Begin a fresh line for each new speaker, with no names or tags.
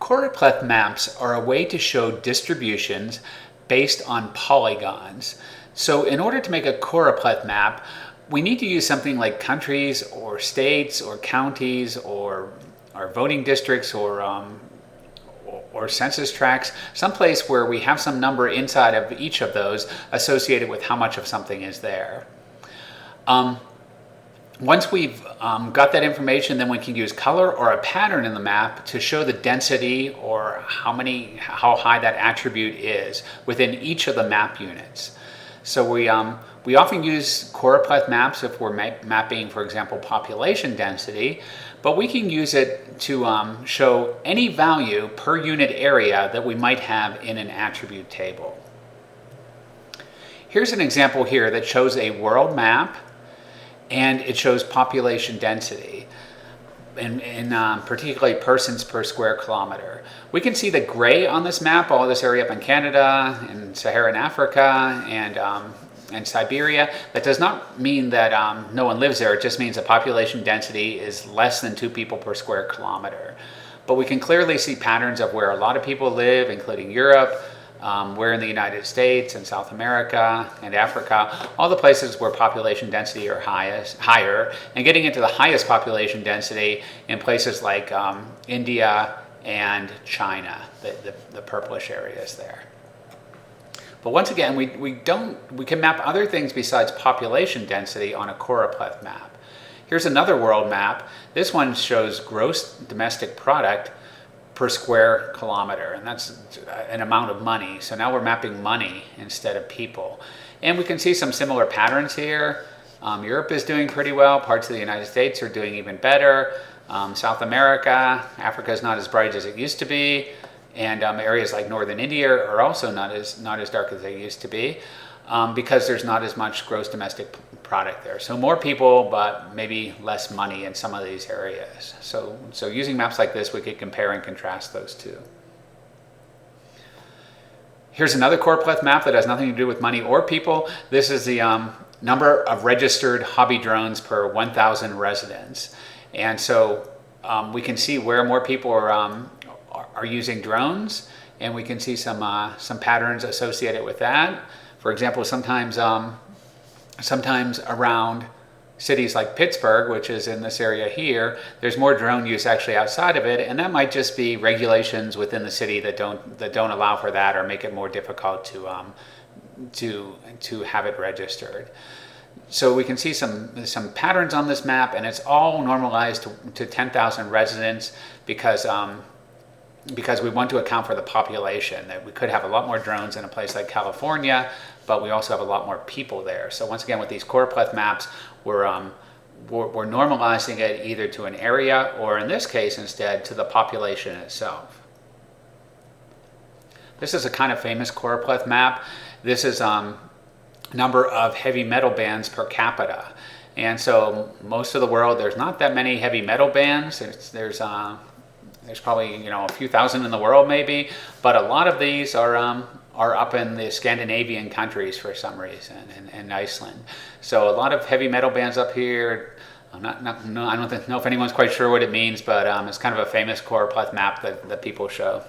Choropleth maps are a way to show distributions based on polygons. So in order to make a choropleth map, we need to use something like countries or states or counties or voting districts or census tracts, someplace where we have some number inside of each of those associated with how much of something is there. Once we've got that information, then we can use color or a pattern in the map to show the density or how high that attribute is within each of the map units. So we often use choropleth maps if we're mapping, for example, population density, but we can use it to show any value per unit area that we might have in an attribute table. Here's an example here that shows a world map, and it shows population density, in particularly persons per square kilometer. We can see the gray on this map, all this area up in Canada and Saharan Africa and Siberia. That does not mean that no one lives there. It just means the population density is less than 2 people per square kilometer. But we can clearly see patterns of where a lot of people live, including Europe, where in the United States and South America and Africa, all the places where population density are higher, and getting into the highest population density in places like India and China, the purplish areas there. But once again, we can map other things besides population density on a choropleth map. Here's another world map. This one shows gross domestic product per square kilometer, and that's an amount of money. So now we're mapping money instead of people. And we can see some similar patterns here. Europe is doing pretty well. Parts of the United States are doing even better. South America, Africa is not as bright as it used to be. And areas like northern India are also not as dark as they used to be, because there's not as much gross domestic product there. So more people, but maybe less money in some of these areas. So using maps like this, we could compare and contrast those two. Here's another choropleth map that has nothing to do with money or people. This is the number of registered hobby drones per 1,000 residents. And so we can see where more people are using drones, and we can see some patterns associated with that. For example, sometimes around cities like Pittsburgh, which is in this area here, there's more drone use actually outside of it, and that might just be regulations within the city that don't allow for that or make it more difficult to have it registered. So we can see some patterns on this map, and it's all normalized to 10,000 residents because we want to account for the population. That we could have a lot more drones in a place like California, but we also have a lot more people there. So once again, with these choropleth maps, we're normalizing it either to an area, or in this case instead to the population itself. This is a kind of famous choropleth map. This is number of heavy metal bands per capita. And so most of the world, there's not that many heavy metal bands. There's probably a few thousand in the world maybe, but a lot of these are up in the Scandinavian countries for some reason, and Iceland. So a lot of heavy metal bands up here. I don't know if anyone's quite sure what it means, but it's kind of a famous choropleth map that people show.